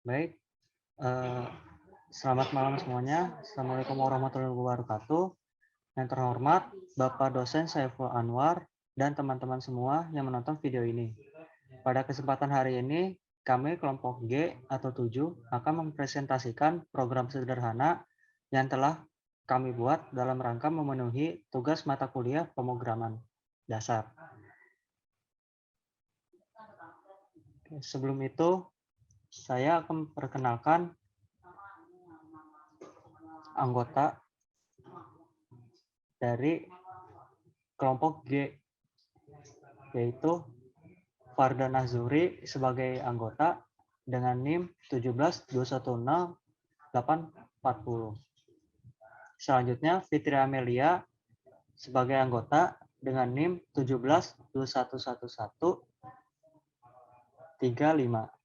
Baik, eh, selamat malam semuanya. Assalamualaikum warahmatullahi wabarakatuh. Yang terhormat Bapak dosen Saiful Anwar dan teman-teman semua yang menonton video ini. Pada kesempatan hari ini, kami kelompok G atau 7 akan mempresentasikan program sederhana yang telah kami buat dalam rangka memenuhi tugas mata kuliah pemrograman dasar. Sebelum itu, saya akan memperkenalkan anggota dari kelompok G, yaitu Farda Nazuri sebagai anggota dengan NIM 17210-840. Selanjutnya Fitri Amelia sebagai anggota dengan NIM 1721135.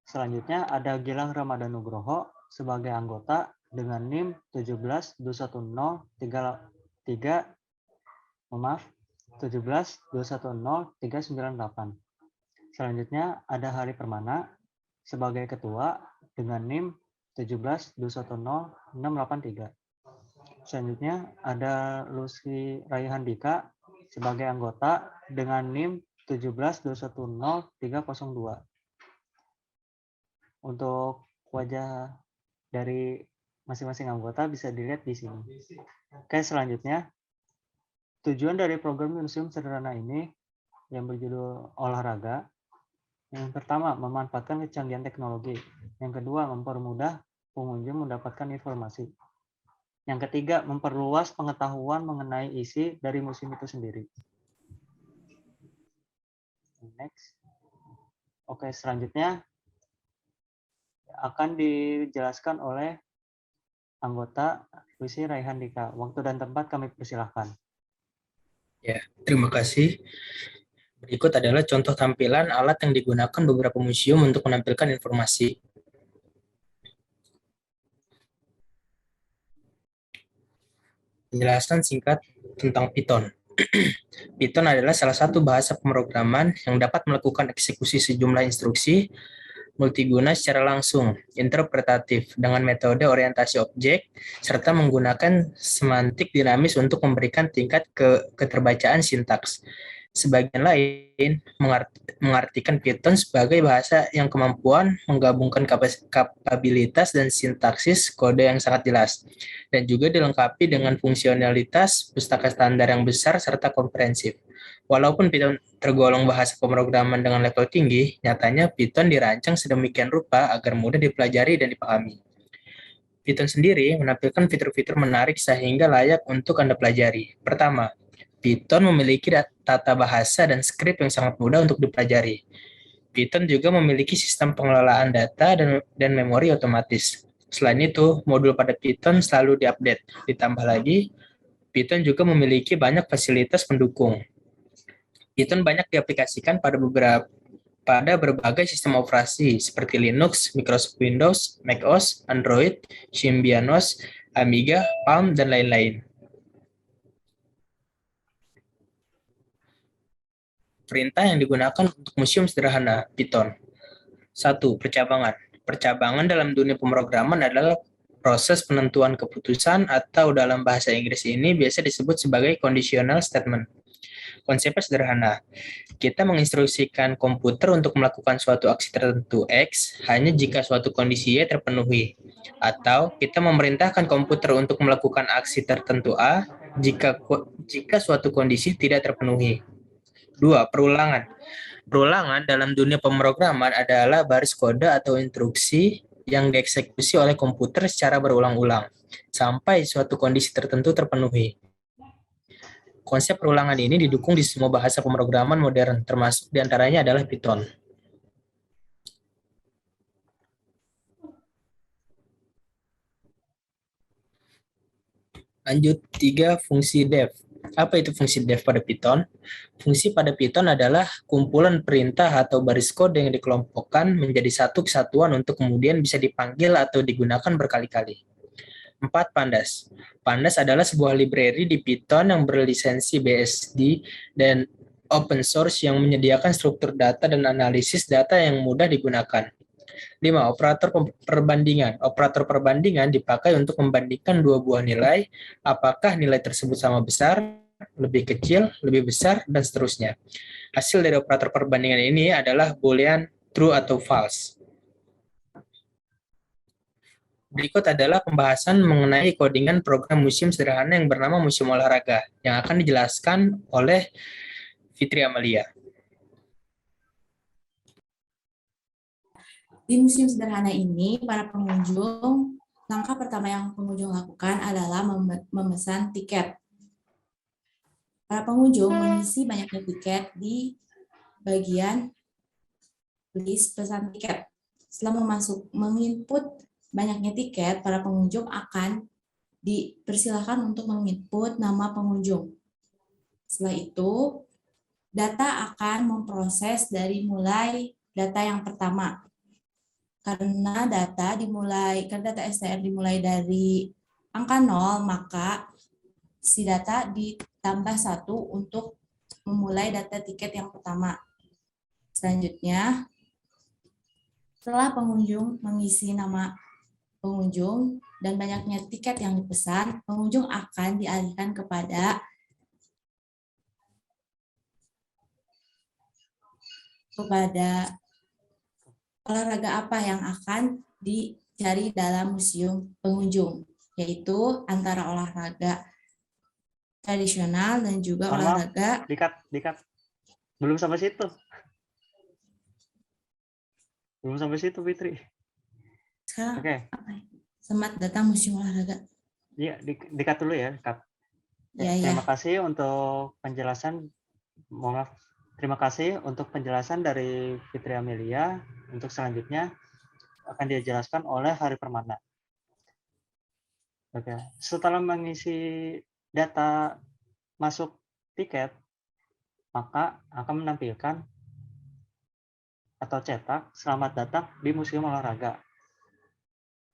Selanjutnya ada Gilang Ramadan Nugroho sebagai anggota dengan NIM 17210-398. Selanjutnya ada Hari Permana sebagai ketua dengan NIM 17210-683. Selanjutnya ada Lucy Raihandika sebagai anggota dengan NIM 17210-302. Untuk wajah dari masing-masing anggota bisa dilihat di sini. Oke, selanjutnya tujuan dari program museum sederhana ini yang berjudul olahraga. Yang pertama, memanfaatkan kecanggihan teknologi. Yang kedua, mempermudah pengunjung mendapatkan informasi. Yang ketiga, memperluas pengetahuan mengenai isi dari museum itu sendiri. Next. Oke, selanjutnya akan dijelaskan oleh anggota Lucy Raihandika. Waktu dan tempat kami persilahkan. Ya, terima kasih. Berikut adalah contoh tampilan alat yang digunakan beberapa museum untuk menampilkan informasi. Penjelasan singkat tentang Python. Python adalah salah satu bahasa pemrograman yang dapat melakukan eksekusi sejumlah instruksi multiguna secara langsung, interpretatif, dengan metode orientasi objek, serta menggunakan semantik dinamis untuk memberikan tingkat keterbacaan sintaks. Sebagian lain mengartikan Python sebagai bahasa yang kemampuan menggabungkan kapabilitas dan sintaksis kode yang sangat jelas, dan juga dilengkapi dengan fungsionalitas pustaka standar yang besar serta komprehensif. Walaupun Python tergolong bahasa pemrograman dengan level tinggi, nyatanya Python dirancang sedemikian rupa agar mudah dipelajari dan dipahami. Python sendiri menampilkan fitur-fitur menarik sehingga layak untuk Anda pelajari. Pertama, Python memiliki tata bahasa dan skrip yang sangat mudah untuk dipelajari. Python juga memiliki sistem pengelolaan data dan memori otomatis. Selain itu, modul pada Python selalu diupdate. Ditambah lagi, Python juga memiliki banyak fasilitas pendukung. Python banyak diaplikasikan pada berbagai sistem operasi seperti Linux, Microsoft Windows, macOS, Android, Symbian OS, Amiga, Palm, dan lain-lain. Perintah yang digunakan untuk museum sederhana Python. 1. Percabangan. Percabangan dalam dunia pemrograman adalah proses penentuan keputusan atau dalam bahasa Inggris ini biasa disebut sebagai conditional statement. Konsepnya sederhana. Kita menginstruksikan komputer untuk melakukan suatu aksi tertentu X hanya jika suatu kondisi Y terpenuhi. Atau kita memerintahkan komputer untuk melakukan aksi tertentu A jika suatu kondisi tidak terpenuhi. 2. Perulangan. Perulangan dalam dunia pemrograman adalah baris kode atau instruksi yang dieksekusi oleh komputer secara berulang-ulang sampai suatu kondisi tertentu terpenuhi. Konsep perulangan ini didukung di semua bahasa pemrograman modern, termasuk diantaranya adalah Python. Lanjut, 3. Fungsi def. Apa itu fungsi def pada Python? Fungsi pada Python adalah kumpulan perintah atau baris kode yang dikelompokkan menjadi satu kesatuan untuk kemudian bisa dipanggil atau digunakan berkali-kali. 4. Pandas. Pandas adalah sebuah library di Python yang berlisensi BSD dan open source yang menyediakan struktur data dan analisis data yang mudah digunakan. 5. Operator perbandingan. Operator perbandingan dipakai untuk membandingkan dua buah nilai, apakah nilai tersebut sama besar, lebih kecil, lebih besar, dan seterusnya. Hasil dari operator perbandingan ini adalah boolean true atau false. Berikut adalah pembahasan mengenai codingan program museum sederhana yang bernama Museum Olahraga, yang akan dijelaskan oleh Fitri Amalia. Di museum sederhana ini, para pengunjung, langkah pertama yang pengunjung lakukan adalah memesan tiket. Para pengunjung mengisi banyaknya tiket di bagian list pesan tiket. Setelah menginput banyaknya tiket, para pengunjung akan dipersilakan untuk menginput nama pengunjung. Setelah itu, data akan memproses dari mulai data yang pertama. Karena data STR dimulai dari angka 0, maka si data ditambah 1 untuk memulai data tiket yang pertama. Selanjutnya, setelah pengunjung mengisi nama pengunjung dan banyaknya tiket yang dipesan, pengunjung akan dialihkan kepada olahraga apa yang akan dicari dalam museum pengunjung, yaitu antara olahraga tradisional dan juga olahraga. Dikat. Belum sampai situ. Fitri. Sekarang Oke. apa ya? Selamat datang museum olahraga. Iya, dikat dulu ya, Kak. Terima kasih untuk penjelasan. Terima kasih untuk penjelasan dari Fitri Amelia. Untuk selanjutnya akan dijelaskan oleh Hari Permana. Oke. Setelah mengisi data masuk tiket, maka akan menampilkan atau cetak selamat datang di Museum Olahraga.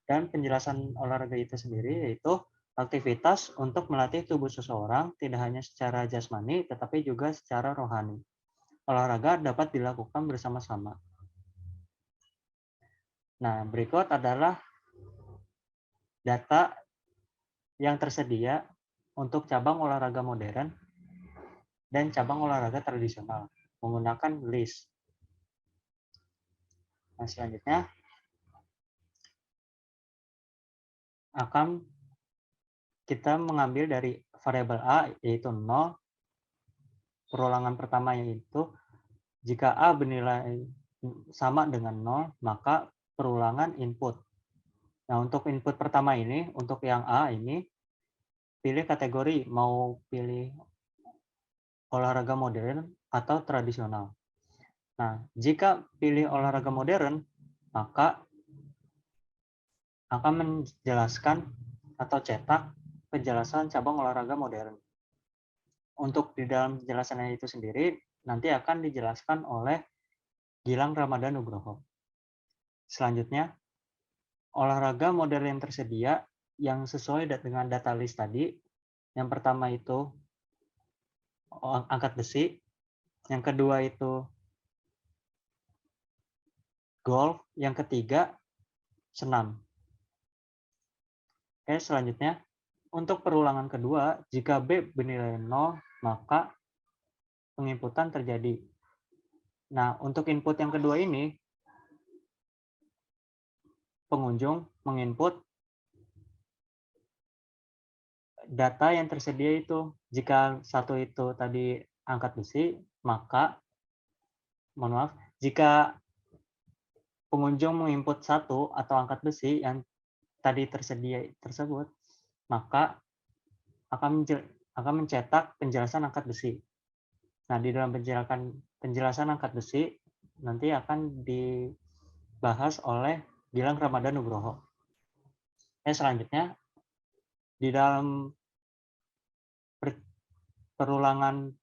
Dan penjelasan olahraga itu sendiri yaitu aktivitas untuk melatih tubuh seseorang tidak hanya secara jasmani tetapi juga secara rohani. Olahraga dapat dilakukan bersama-sama. Nah, berikut adalah data yang tersedia untuk cabang olahraga modern dan cabang olahraga tradisional menggunakan list. Nah, selanjutnya akan kita mengambil dari variabel A yaitu 0. Perulangan pertama yaitu jika A bernilai sama dengan 0, maka perulangan input. Nah, untuk input pertama ini, untuk yang A ini, pilih kategori, mau pilih olahraga modern atau tradisional. Nah, jika pilih olahraga modern, maka akan menjelaskan atau cetak penjelasan cabang olahraga modern. Untuk di dalam penjelasannya itu sendiri, nanti akan dijelaskan oleh Gilang Ramadan Nugroho. Selanjutnya, olahraga modern yang tersedia yang sesuai dengan data list tadi. Yang pertama itu angkat besi, yang kedua itu golf, yang ketiga senam. Oke, selanjutnya untuk perulangan kedua, jika B bernilai 0, maka penginputan terjadi. Nah, untuk input yang kedua ini, pengunjung menginput data yang tersedia itu. Jika satu itu tadi angkat besi, maka jika pengunjung menginput satu atau angkat besi yang tadi tersedia tersebut, maka akan mencetak penjelasan angkat besi. Nah, di dalam penjelasan angkat besi nanti akan dibahas oleh Gilang Ramadan Nugroho. Selanjutnya di dalam perulangan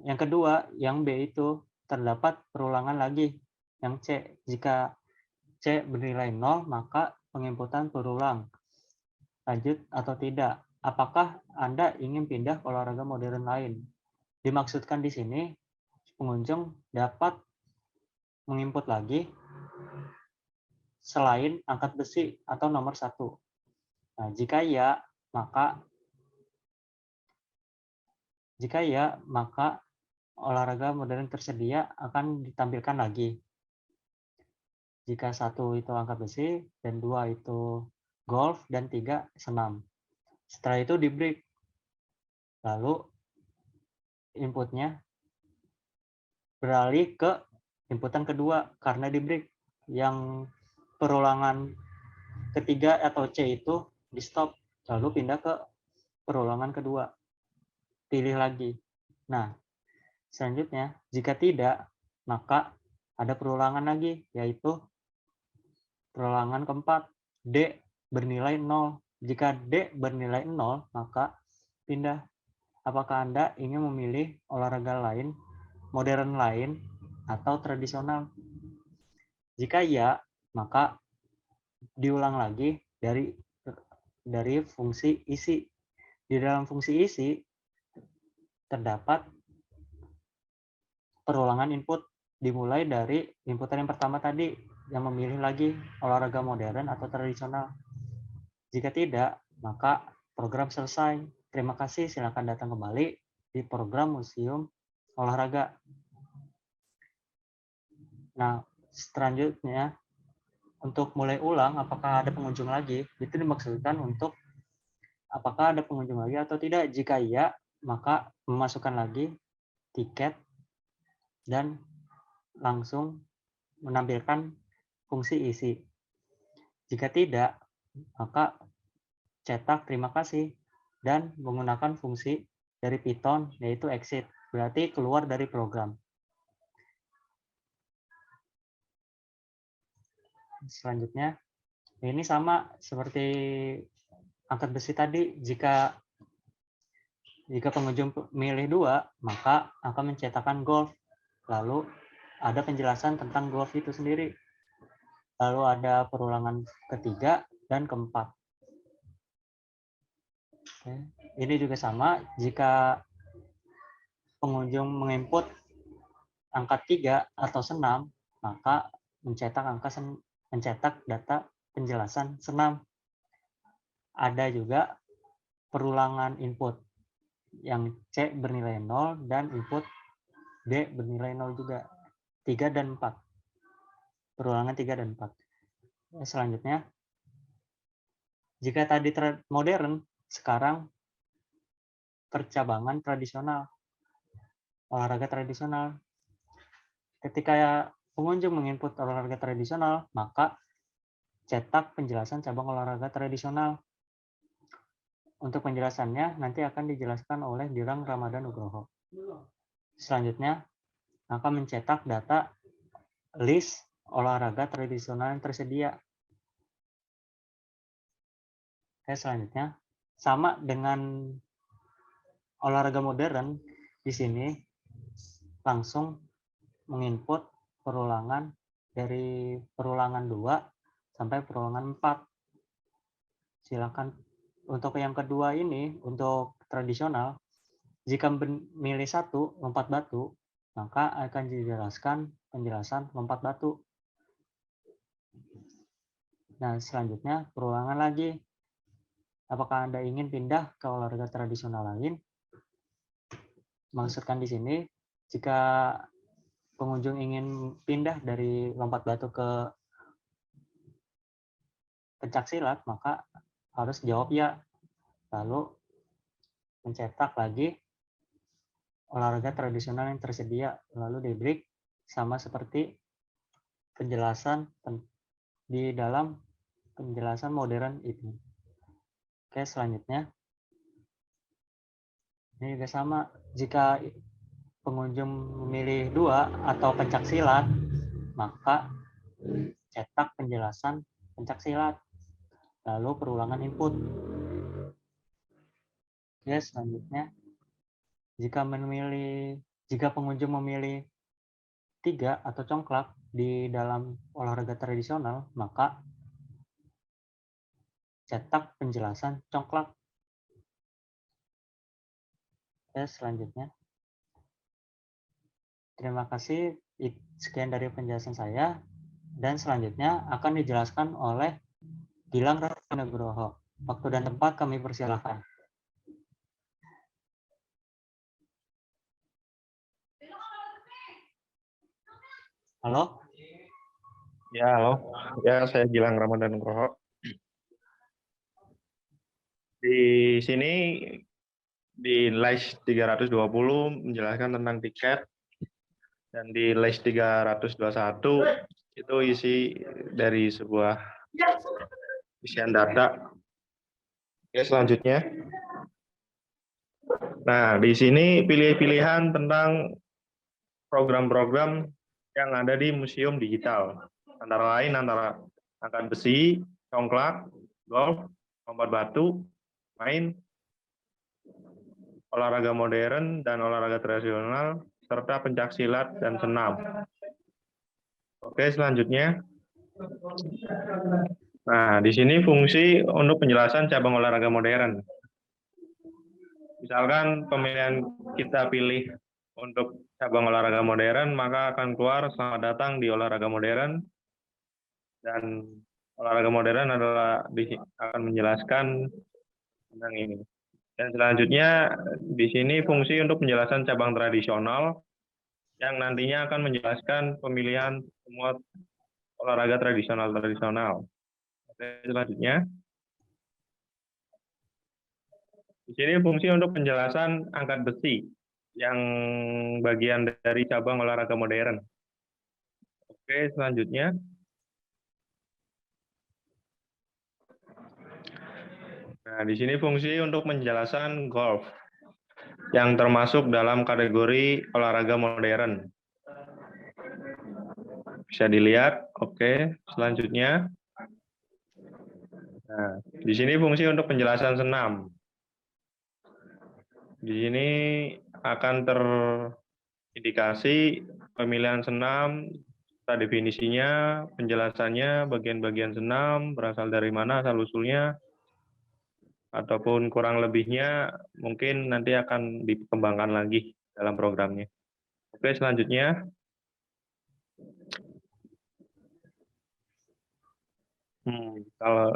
yang kedua, yang B itu terdapat perulangan lagi yang C. Jika C bernilai 0, maka penginputan berulang. Lanjut atau tidak. Apakah Anda ingin pindah ke olahraga modern lain? Dimaksudkan di sini, pengunjung dapat menginput lagi selain angkat besi atau nomor 1? Nah, jika ya, maka olahraga modern tersedia akan ditampilkan lagi. Jika 1 itu angkat besi, dan 2 itu golf, dan 3 senam. Setelah itu di break. Lalu inputnya beralih ke inputan kedua karena di break. Yang perulangan ketiga atau C itu di stop, lalu pindah ke perulangan kedua. Pilih lagi. Nah, selanjutnya jika tidak, maka ada perulangan lagi, yaitu perulangan keempat, D bernilai 0. Jika D bernilai 0, maka pindah. Apakah Anda ingin memilih olahraga lain, modern lain, atau tradisional? Jika ya, maka diulang lagi dari fungsi isi. Di dalam fungsi isi terdapat perulangan input, dimulai dari inputan yang pertama tadi, yang memilih lagi olahraga modern atau tradisional. Jika tidak, maka program selesai. Terima kasih, silakan datang kembali di program Museum Olahraga. Nah, selanjutnya untuk mulai ulang apakah ada pengunjung lagi, itu dimaksudkan untuk apakah ada pengunjung lagi atau tidak. Jika iya, maka memasukkan lagi tiket dan langsung menampilkan fungsi isi. Jika tidak, maka cetak terima kasih dan menggunakan fungsi dari Python yaitu exit, berarti keluar dari program. Selanjutnya, ini sama seperti angkat besi tadi. Jika pengunjung milih 2, maka akan mencetakkan golf. Lalu ada penjelasan tentang golf itu sendiri. Lalu ada perulangan ketiga dan keempat. Oke. Ini juga sama, jika pengunjung menginput angka 3 atau senam, maka mencetak data penjelasan senam. Ada juga perulangan input yang C bernilai 0 dan input D bernilai 0 juga. 3 dan 4. Perulangan 3 dan 4. Selanjutnya, jika tadi modern, sekarang percabangan tradisional. Olahraga tradisional. Ketika pengunjung menginput olahraga tradisional, maka cetak penjelasan cabang olahraga tradisional. Untuk penjelasannya nanti akan dijelaskan oleh Dirang Ramadan Nugroho. Selanjutnya akan mencetak data list olahraga tradisional yang tersedia. Oke, selanjutnya sama dengan olahraga modern, di sini langsung menginput perulangan dari perulangan 2 sampai perulangan 4. Silakan untuk yang kedua ini, untuk tradisional, jika memilih 1 lompat batu, maka akan dijelaskan penjelasan lompat batu. Nah, selanjutnya perulangan lagi. Apakah Anda ingin pindah ke olahraga tradisional lain? Maksudkan di sini, jika pengunjung ingin pindah dari lompat batu ke pencak silat, maka harus jawab ya. Lalu mencetak lagi olahraga tradisional yang tersedia, lalu di break sama seperti penjelasan di dalam penjelasan modern itu. Oke, selanjutnya ini juga sama, jika pengunjung memilih 2 atau pencak silat, maka cetak penjelasan pencak silat, lalu perulangan input. Oke, selanjutnya jika pengunjung memilih 3 atau congklak di dalam olahraga tradisional, maka cetak penjelasan congklak. Oke, selanjutnya. Terima kasih. Sekian dari penjelasan saya. Dan selanjutnya akan dijelaskan oleh Gilang Ramadhan Nugroho. Waktu dan tempat kami persilahkan. Halo? Ya, halo. Ya, saya Gilang Ramadhan Nugroho. Di sini di LAIS 320 menjelaskan tentang tiket, dan di LAIS 321 itu isi dari sebuah isian data. Oke, selanjutnya. Nah, di sini pilih-pilihan tentang program-program yang ada di Museum Digital. Antara lain angkat besi, congklak, golf, lompat batu, main, olahraga modern dan olahraga tradisional, serta pencaksilat dan senam. Oke, selanjutnya. Nah, di sini fungsi untuk penjelasan cabang olahraga modern. Misalkan pemilihan kita pilih untuk cabang olahraga modern, maka akan keluar selamat datang di olahraga modern. Dan olahraga modern akan menjelaskan tentang ini. Dan selanjutnya di sini fungsi untuk penjelasan cabang tradisional yang nantinya akan menjelaskan pemilihan semua olahraga tradisional. Oke, selanjutnya. Di sini fungsi untuk penjelasan angkat besi yang bagian dari cabang olahraga modern. Oke, selanjutnya. Nah, di sini fungsi untuk penjelasan golf yang termasuk dalam kategori olahraga modern. Bisa dilihat. Oke, selanjutnya. Nah, di sini fungsi untuk penjelasan senam. Di sini akan terindikasi pemilihan senam, definisinya, penjelasannya, bagian-bagian senam, berasal dari mana asal-usulnya, ataupun kurang lebihnya mungkin nanti akan dikembangkan lagi dalam programnya. Oke, selanjutnya. Kalau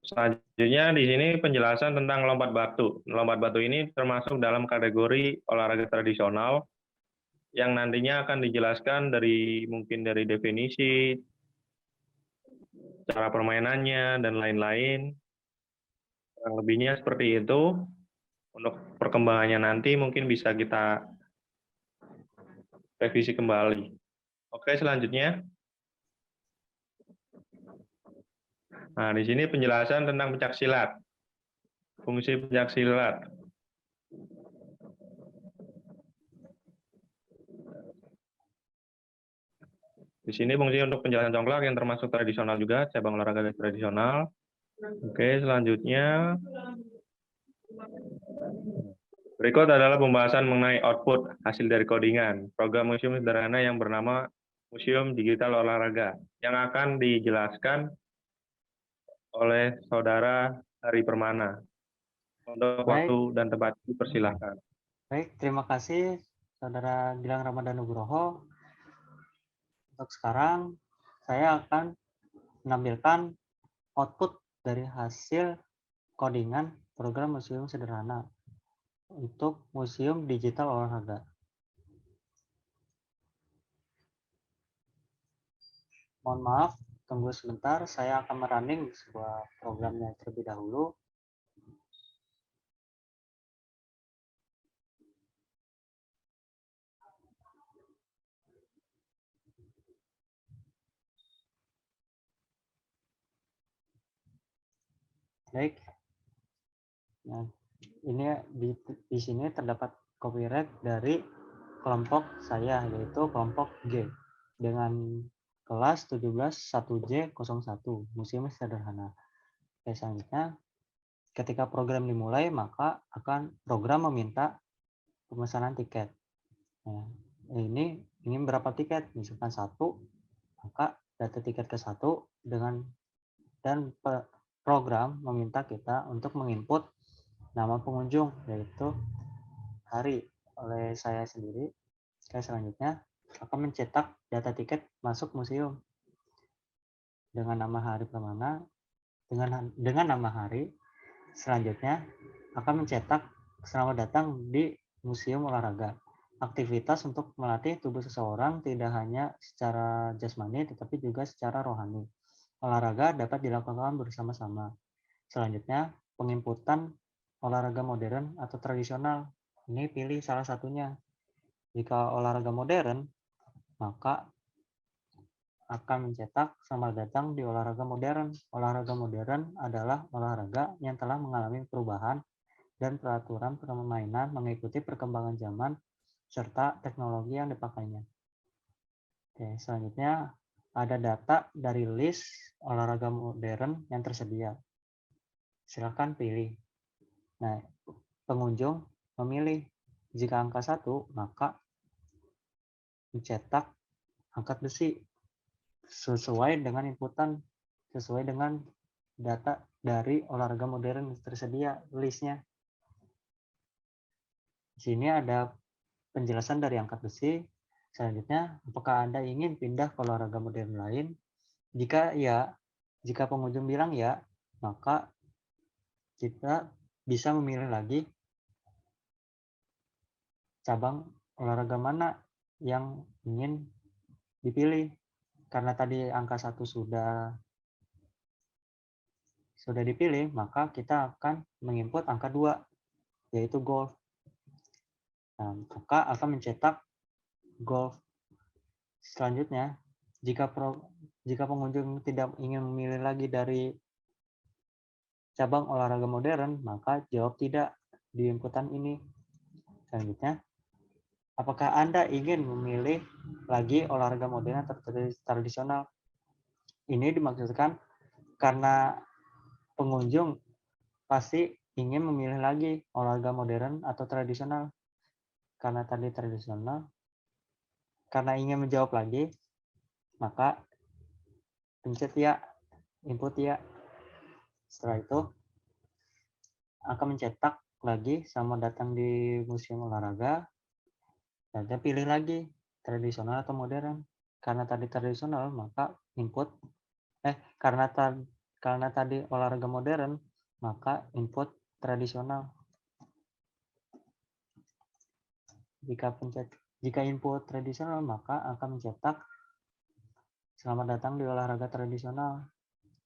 selanjutnya di sini penjelasan tentang lompat batu. Lompat batu ini termasuk dalam kategori olahraga tradisional yang nantinya akan dijelaskan mungkin dari definisi, cara permainannya, dan lain-lain. Kurang lebihnya seperti itu. Untuk perkembangannya nanti mungkin bisa kita revisi kembali. Oke, selanjutnya. Nah, di sini penjelasan tentang pencaksilat. Fungsi pencaksilat. Di sini fungsi untuk penjelasan congklak yang termasuk tradisional juga, cabang olahraga tradisional. Oke, selanjutnya. Berikut adalah pembahasan mengenai output hasil dari codingan program museum sederhana yang bernama Museum Digital Olahraga yang akan dijelaskan oleh Saudara Hari Permana. Untuk waktu dan tempat dipersilahkan. Baik, terima kasih Saudara Gilang Ramadhan Nugroho. Untuk sekarang saya akan menampilkan output dari hasil codingan program museum sederhana untuk Museum Digital Olahraga. Mohon maaf, tunggu sebentar, saya akan merunning sebuah programnya terlebih dahulu. Baik. Nah, ini di sini terdapat copyright dari kelompok saya, yaitu kelompok G dengan kelas 17 1J01 Museum Sederhana. Oke, selanjutnya ketika program dimulai maka akan program meminta pemesanan tiket. Nah, ini berapa tiket? Misalkan 1, maka data tiket ke 1 dan program meminta kita untuk menginput nama pengunjung, yaitu Hari oleh saya sendiri. Oke, selanjutnya akan mencetak data tiket masuk museum dengan nama hari permana, dengan nama hari. Selanjutnya akan mencetak selamat datang di museum olahraga. Aktivitas untuk melatih tubuh seseorang tidak hanya secara jasmani tetapi juga secara rohani. Olahraga dapat dilakukan bersama-sama. Selanjutnya, penginputan olahraga modern atau tradisional. Ini pilih salah satunya. Jika olahraga modern, maka akan mencetak selamat datang di olahraga modern. Olahraga modern adalah olahraga yang telah mengalami perubahan dan peraturan permainan mengikuti perkembangan zaman serta teknologi yang dipakainya. Oke, selanjutnya ada data dari list olahraga modern yang tersedia. Silakan pilih. Nah, pengunjung memilih. Jika angka 1, maka mencetak angkat besi sesuai dengan inputan, sesuai dengan data dari olahraga modern tersedia listnya. Di sini ada penjelasan dari angkat besi. Selanjutnya, apakah Anda ingin pindah ke olahraga modern lain? Jika ya, jika pengunjung bilang ya, maka kita bisa memilih lagi cabang olahraga mana yang ingin dipilih. Karena tadi angka 1 sudah dipilih, maka kita akan menginput angka 2, yaitu golf. Nah, maka akan mencetak golf. Selanjutnya, jika pengunjung tidak ingin memilih lagi dari cabang olahraga modern, maka jawab tidak di inputan ini. Selanjutnya, apakah Anda ingin memilih lagi olahraga modern atau tradisional? Ini dimaksudkan karena pengunjung pasti ingin memilih lagi olahraga modern atau tradisional. Karena tadi tradisional, karena ingin menjawab lagi, maka pencet ya, input ya. Setelah itu akan mencetak lagi selamat datang di museum olahraga, dan saya pilih lagi tradisional atau modern. Karena tadi tradisional, maka input karena tadi olahraga modern, maka input tradisional. Jika input tradisional, maka akan mencetak selamat datang di olahraga tradisional.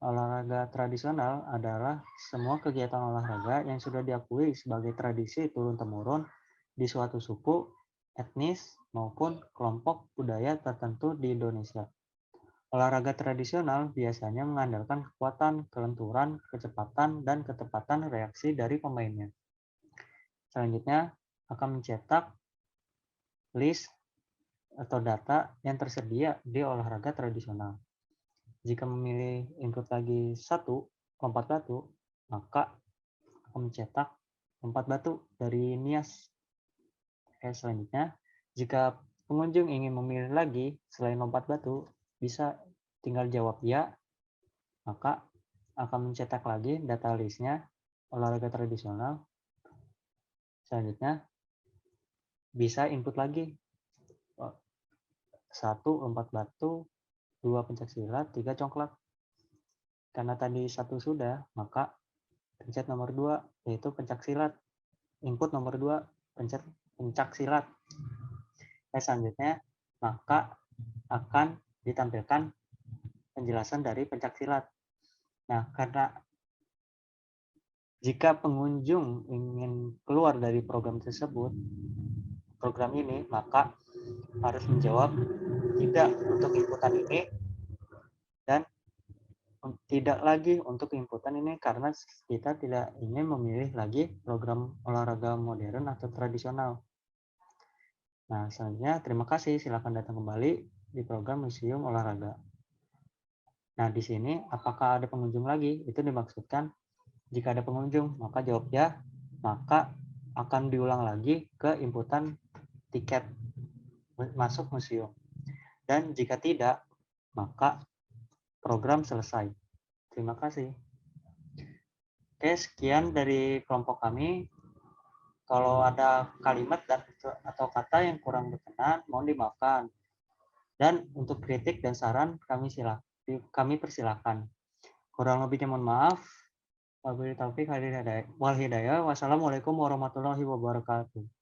Olahraga tradisional adalah semua kegiatan olahraga yang sudah diakui sebagai tradisi turun-temurun di suatu suku, etnis, maupun kelompok budaya tertentu di Indonesia. Olahraga tradisional biasanya mengandalkan kekuatan, kelenturan, kecepatan, dan ketepatan reaksi dari pemainnya. Selanjutnya akan mencetak list atau data yang tersedia di olahraga tradisional. Jika memilih input lagi 1, lompat batu, maka akan mencetak lompat batu dari Nias. Oke, selanjutnya, jika pengunjung ingin memilih lagi selain lompat batu, bisa tinggal jawab ya, maka akan mencetak lagi data listnya olahraga tradisional. Selanjutnya, bisa input lagi 1 lompat batu, 2 pencak silat, 3 congklak. Karena tadi 1 sudah, maka pencet nomor 2, yaitu pencak silat. Input nomor 2, pencak silat. Selanjutnya, maka akan ditampilkan penjelasan dari pencak silat. Nah, karena jika pengunjung ingin keluar dari program tersebut, program ini, maka harus menjawab tidak untuk inputan ini dan tidak lagi untuk inputan ini karena kita tidak ingin memilih lagi program olahraga modern atau tradisional. Nah, selanjutnya terima kasih. Silakan datang kembali di program Museum Olahraga. Nah, di sini apakah ada pengunjung lagi? Itu dimaksudkan jika ada pengunjung, maka jawab ya, maka akan diulang lagi ke inputan tiket masuk museum. Dan jika tidak, maka program selesai. Terima kasih. Oke, sekian dari kelompok kami. Kalau ada kalimat atau kata yang kurang berkenan, mohon dimaafkan. Dan untuk kritik dan saran kami persilakan. Kurang lebihnya mohon maaf. Wabillahi taufiq wal hidayah. Wassalamualaikum warahmatullahi wabarakatuh.